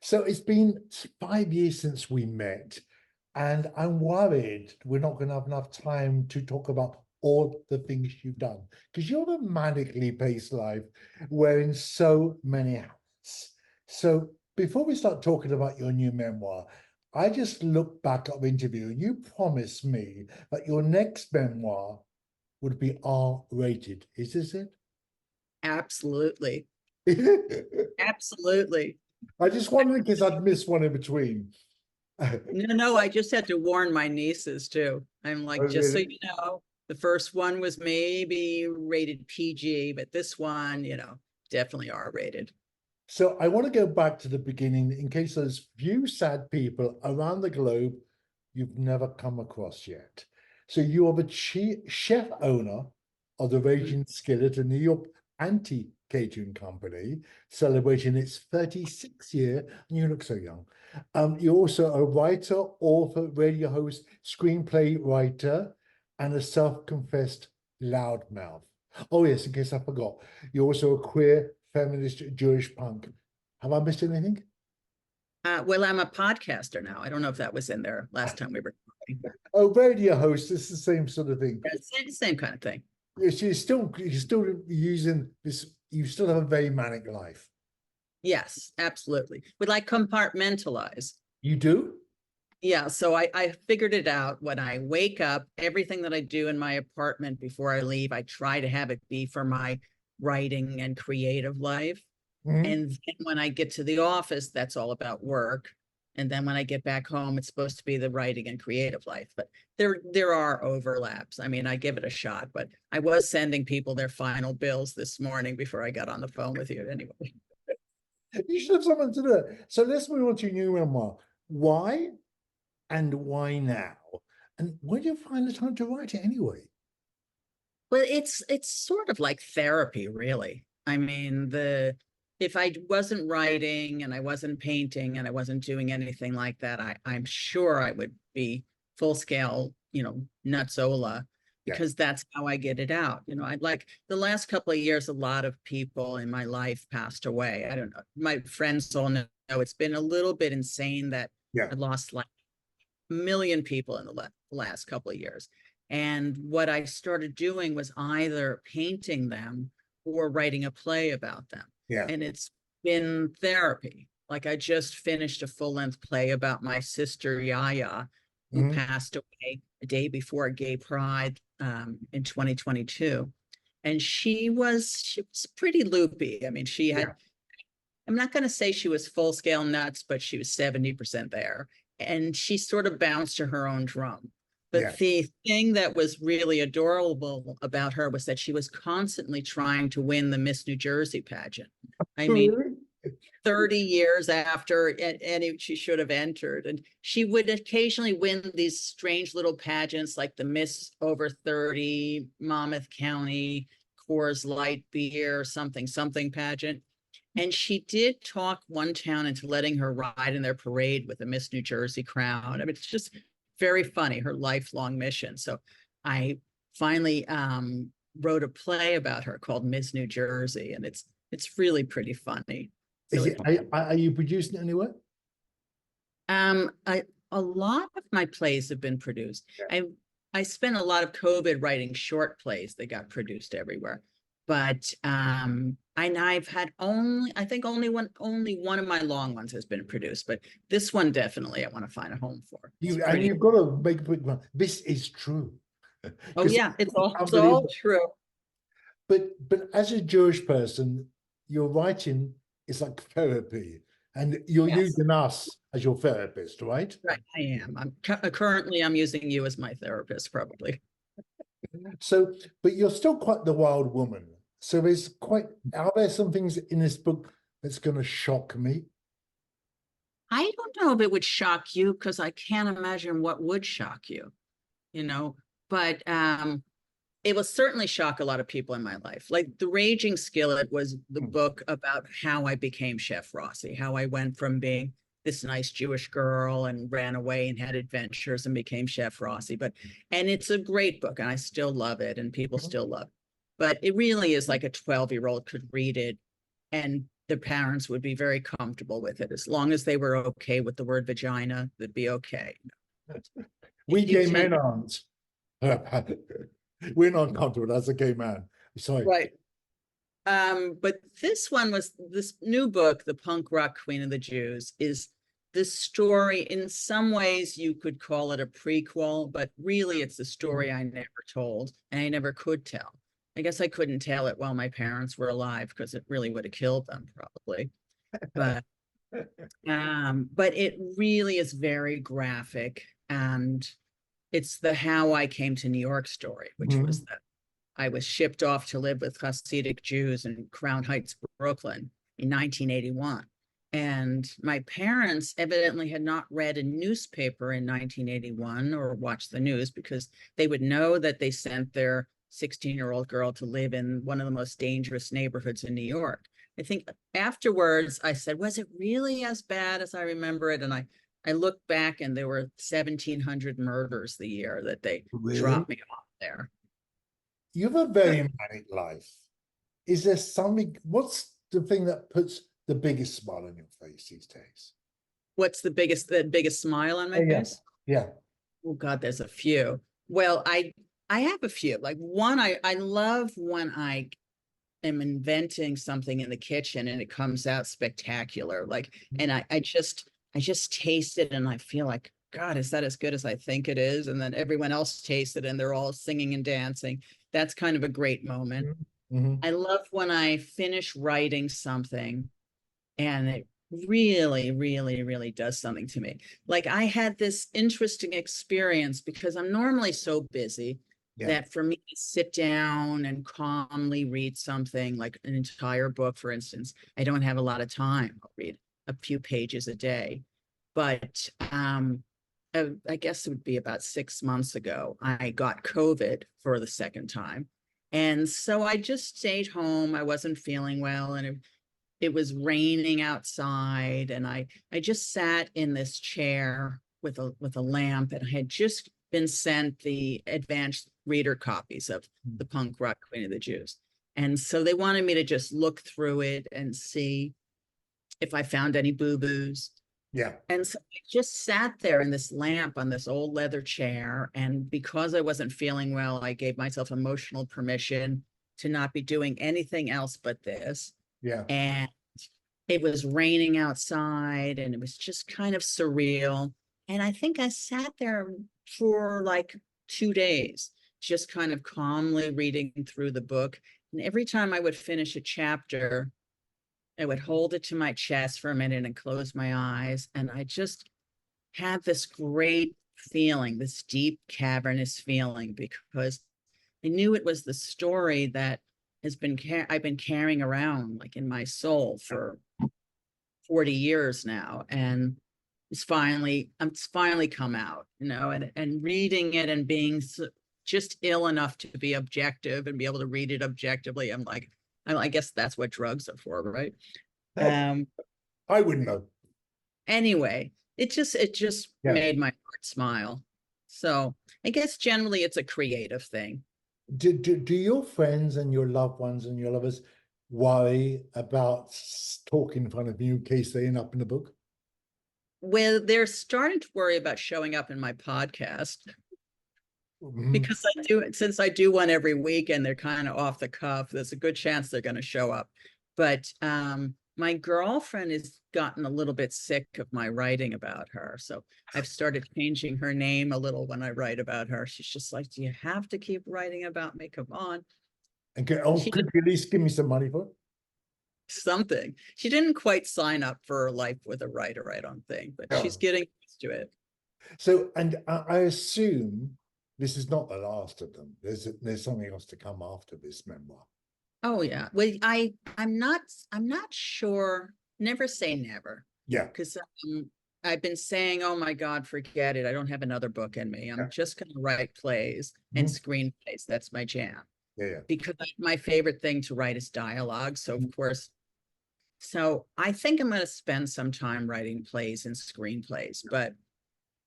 So it's been 5 years since we met, and I'm worried we're not going to have enough time to talk about all the things you've done, because you're a manically paced life wearing so many hats. So before we start talking about your new memoir, I just looked back at the interview and you promised me that your next memoir would be R-rated. Is this it? Absolutely. Absolutely. I just wondered because I'd missed one in between. No, I just had to warn my nieces too. I'm like, Oh, just so really? you know, the first one was maybe rated PG, but this one, definitely R-rated. So I want to go back to the beginning in case there's few sad people around the globe you've never come across yet. So you are the chef owner of the Raging Skillet, a New York anti-catering company celebrating its 36th year, and you look so young. You're also a writer, author, radio host, screenplay writer, and a self-confessed loudmouth. Oh yes, in case I forgot, you're also a queer, feminist, Jewish punk. Have I missed anything? Well, I'm a podcaster now. I don't know if that was in there last time we were talking. Oh, radio host, it's the same sort of thing. It's the same kind of thing. You're still using this, you still have a very manic life. Yes, absolutely. Would like compartmentalize. You do? Yeah, so I figured it out. When I wake up, everything that I do in my apartment before I leave, I try to have it be for my writing and creative life. Mm-hmm. And then when I get to the office, that's all about work. And then when I get back home, it's supposed to be the writing and creative life. But there are overlaps. I mean, I give it a shot, but I was sending people their final bills this morning before I got on the phone with you anyway. You should have something to do it. So let's move on to your new memoir. Why and why now? And where do you find the time to write it anyway? Well, it's sort of like therapy, really. I mean, if I wasn't writing and I wasn't painting and I wasn't doing anything like that, I'm sure I would be full scale, nutsola, because that's how I get it out. I'd like the last couple of years, a lot of people in my life passed away. I don't know. My friends all know it's been a little bit insane that I lost like 1 million people in the last couple of years. And what I started doing was either painting them or writing a play about them. Yeah. And it's been therapy. Like I just finished a full-length play about my sister Yaya, who passed away a day before Gay Pride in 2022. And she was pretty loopy. I mean, she had, I'm not going to say she was full-scale nuts, but she was 70% there. And she sort of bounced to her own drum. But the thing that was really adorable about her was that she was constantly trying to win the Miss New Jersey pageant. I mean, 30 years after she should have entered. And she would occasionally win these strange little pageants like the Miss Over 30, Monmouth County, Coors Light Beer, something pageant. And she did talk one town into letting her ride in their parade with a Miss New Jersey crown. I mean, it's just very funny, her lifelong mission. So I finally wrote a play about her called Miss New Jersey, and it's really pretty funny. Are you producing it anywhere? A lot of my plays have been produced. I spent a lot of COVID writing short plays that got produced everywhere. But I've had only one of my long ones has been produced, but this one definitely I want to find a home for. And you've got to make a big one. This is true. Oh yeah, it's all true. But as a Jewish person, your writing is like therapy, and you're using us as your therapist, right? Right, I am. Currently I'm using you as my therapist, probably. So, but you're still quite the wild woman. So are there some things in this book that's going to shock me? I don't know if it would shock you because I can't imagine what would shock you, but it will certainly shock a lot of people in my life. Like The Raging Skillet was the book about how I became Chef Rossi, how I went from being this nice Jewish girl and ran away and had adventures and became Chef Rossi. And it's a great book and I still love it and people still love it. But it really is like a 12-year-old could read it and the parents would be very comfortable with it. As long as they were okay with the word vagina, they'd be okay. We You gay men can- aren't. We're not comfortable as a gay man. Sorry. Right. But this one was this new book, The Punk Rock Queen of the Jews, is this story. In some ways, you could call it a prequel, but really it's a story I never told and I never could tell. I guess I couldn't tell it while my parents were alive because it really would have killed them probably. But it really is very graphic, and it's the how I came to New York story, which was that I was shipped off to live with Hasidic Jews in Crown Heights, Brooklyn in 1981. And my parents evidently had not read a newspaper in 1981 or watched the news, because they would know that they sent their 16-year-old girl to live in one of the most dangerous neighborhoods in New York. I think afterwards I said, was it really as bad as I remember it? And I looked back and there were 1,700 murders the year that they dropped me off there. You have a very manic life. Is there something, what's the thing that puts the biggest smile on your face these days? What's the biggest smile on my face? Yeah. Oh God, there's a few. Well, I have a few. Like one, I love when I am inventing something in the kitchen and it comes out spectacular. Like, and I just taste it and I feel like, God, is that as good as I think it is? And then everyone else tastes it and they're all singing and dancing. That's kind of a great moment. I love when I finish writing something and it really, really, really does something to me. Like I had this interesting experience because I'm normally so busy that for me to sit down and calmly read something like an entire book, for instance, I don't have a lot of time. I'll read a few pages a day. But I guess it would be about 6 months ago, I got COVID for the second time. And so I just stayed home. I wasn't feeling well, and it was raining outside. And I just sat in this chair with a lamp, and I had just been sent the advanced reader copies of The Punk Rock Queen of the Jews. And so they wanted me to just look through it and see if I found any boo-boos. Yeah. And so I just sat there in this lamp on this old leather chair. And because I wasn't feeling well, I gave myself emotional permission to not be doing anything else but this. Yeah. And it was raining outside and it was just kind of surreal. And I think I sat there for like 2 days, just kind of calmly reading through the book. And every time I would finish a chapter, I would hold it to my chest for a minute and close my eyes. And I just had this great feeling, this deep, cavernous feeling, because I knew it was the story that I've been carrying around like in my soul for 40 years now. And it's finally come out, you know, and reading it and being just ill enough to be objective and be able to read it objectively. I'm like, I guess that's what drugs are for, right? I wouldn't know. Anyway, it just made my heart smile. So I guess generally it's a creative thing. Do your friends and your loved ones and your lovers worry about talking in front of you in case they end up in the book? Well, they're starting to worry about showing up in my podcast. Because since I do one every week and they're kind of off the cuff, there's a good chance they're going to show up. But my girlfriend has gotten a little bit sick of my writing about her. So I've started changing her name a little when I write about her. She's just like, do you have to keep writing about me? Come on. And could you at least give me some money for it? Something. She didn't quite sign up for Life with a Writer, I don't think, but she's getting used to it. So, and I assume this is not the last of them. There's something else to come after this memoir. Oh yeah. Well, I'm not sure. Never say never. Yeah. Because I've been saying, oh my God, forget it. I don't have another book in me. I'm just going to write plays and screenplays. That's my jam. Yeah. Because my favorite thing to write is dialogue. So of course, I think I'm going to spend some time writing plays and screenplays, but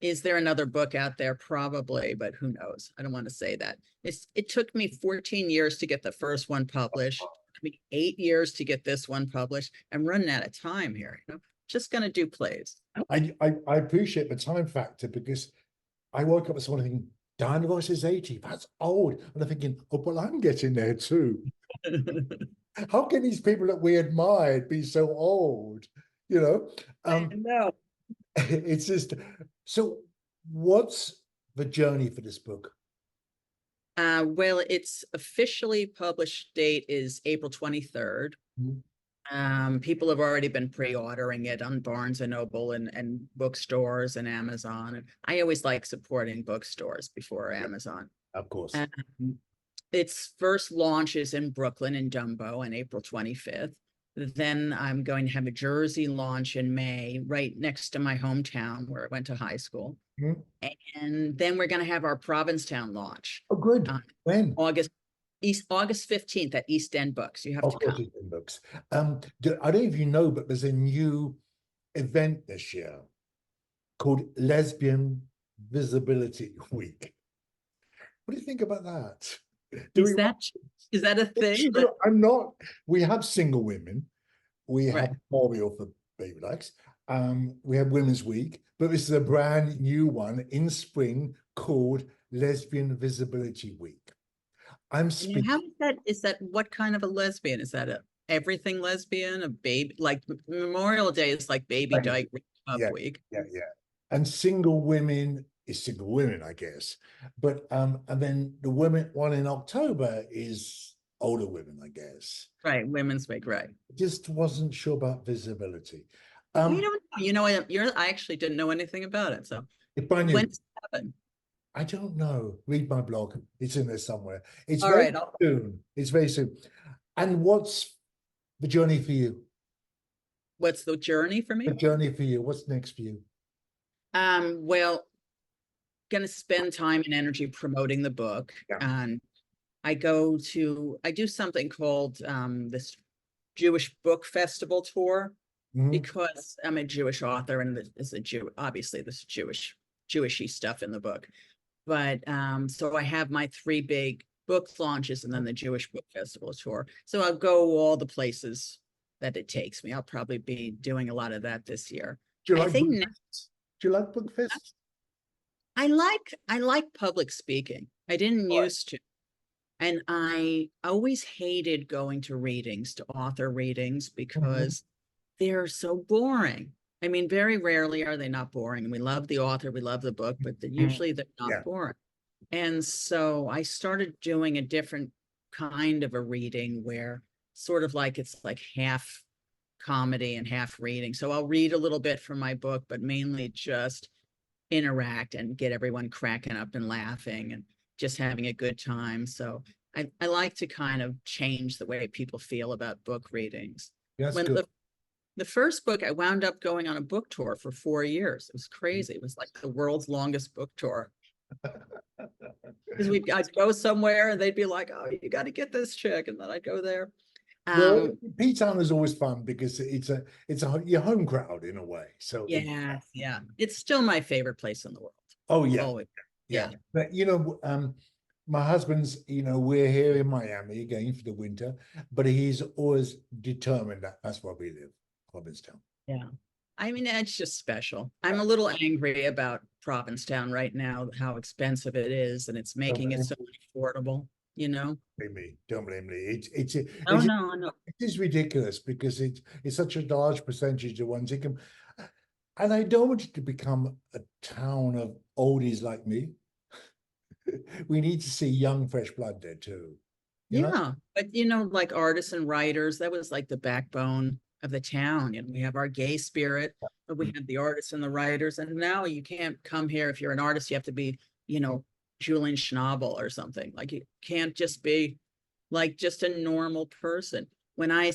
is there another book out there? Probably, but who knows? I don't want to say that. It took me 14 years to get the first one published. took me 8 years to get this one published. I'm running out of time here, you know, just going to do plays. I appreciate the time factor, because I woke up this morning thinking, Diana Ross is 80, that's old. And I'm thinking, oh, well, I'm getting there too. How can these people that we admired be so old? You know, I know. it's just, so what's the journey for this book? Well, its officially published date is April 23rd. People have already been pre-ordering it on Barnes and Noble and bookstores and Amazon. And I always like supporting bookstores before Amazon. Of course. Its first launch is in Brooklyn in Dumbo on April 25th. Then I'm going to have a Jersey launch in May, right next to my hometown where I went to high school. And then we're going to have our Provincetown launch. Oh, good. When? August 15th at East End Books. You have to come. East End Books. I don't know if you know, but there's a new event this year called Lesbian Visibility Week. What do you think about that? Is that a thing? I'm not. We have single women. We have Memorial for baby likes. We have Women's Week, but this is a brand new one in spring called Lesbian Visibility Week. I'm speaking. How is that? Is that what kind of a lesbian? Is that a everything lesbian? A baby, like Memorial Day is like baby dyke week. Yeah. And single women is single women, I guess. But and then the women one in October is older women, I guess. Right, Women's Week, right. Just wasn't sure about visibility. We don't know. You know, I actually didn't know anything about it. So when's it happen? I don't know. Read my blog. It's in there somewhere. It's All very right, soon. It's very soon. And what's the journey for you? What's the journey for me? The journey for you. What's next for you? Well, going to spend time and energy promoting the book. And I do something called this Jewish Book Festival tour, because I'm a Jewish author and there's obviously this Jewishy stuff in the book. But so I have my 3 big book launches and then the Jewish Book Festival tour. So I'll go all the places that it takes me. I'll probably be doing a lot of that this year. Do you like book fest? I like public speaking. I didn't used to. And I always hated going to readings, to author readings, because they're so boring. I mean, very rarely are they not boring. We love the author, we love the book, but usually they're not boring. And so I started doing a different kind of a reading where sort of like it's like half comedy and half reading. So I'll read a little bit from my book, but mainly just interact and get everyone cracking up and laughing and just having a good time. So I like to kind of change the way people feel about book readings. That's good. The first book, I wound up going on a book tour for 4 years. It was crazy. It was like the world's longest book tour. Because I'd go somewhere and they'd be like, "Oh, you got to get this chick," and then I'd go there. Well, PTown is always fun because it's your home crowd in a way. So yeah, it's still my favorite place in the world. Oh yeah, always. Yeah. But you know, my husband's, you know, we're here in Miami again for the winter, but he's always determined that that's where we live, Provincetown. Yeah. I mean, it's just special. I'm a little angry about Provincetown right now, how expensive it is, and it's making it so affordable, you know? Don't blame me. It is ridiculous because it's such a large percentage of one's income. And I don't want it to become a town of oldies like me. We need to see young, fresh blood there too. You know? But you know, like artists and writers, that was like the backbone of the town. And we have our gay spirit, but we have the artists and the writers. And now you can't come here if you're an artist, you have to be, you know, Julian Schnabel or something. Like you can't just be like just a normal person. When I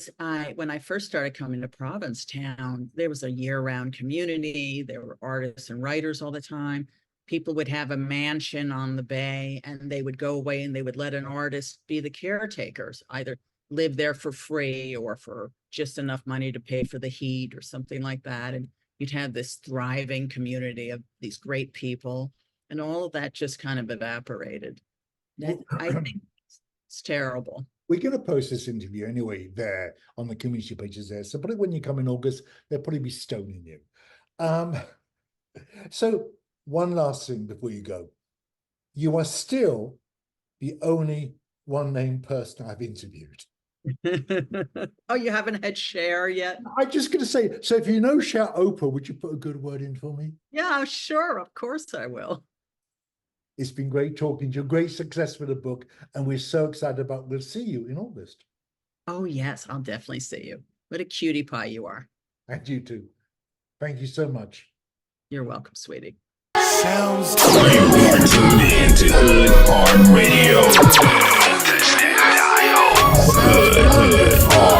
first started coming to Provincetown, there was a year-round community. There were artists and writers all the time. People would have a mansion on the bay and they would go away and they would let an artist be the caretakers, either live there for free or for just enough money to pay for the heat or something like that. And you'd have this thriving community of these great people, and all of that just kind of evaporated. I think it's terrible. We're going to post this interview anyway there on the community pages there. So probably when you come in August, they'll probably be stoning you. So one last thing before you go. You are still the only one-named person I've interviewed. Oh, you haven't had Cher yet? I'm just going to say, so if you know Cher Oprah, would you put a good word in for me? Yeah, sure. Of course I will. It's been great talking to you. Great success for the book. And we're so excited about, we'll see you in August. Oh, yes, I'll definitely see you. What a cutie pie you are. And you too. Thank you so much. You're welcome, sweetie. Sounds good. You're tuned in to Hood Hard Radio. Touch that dial. Hood Hard.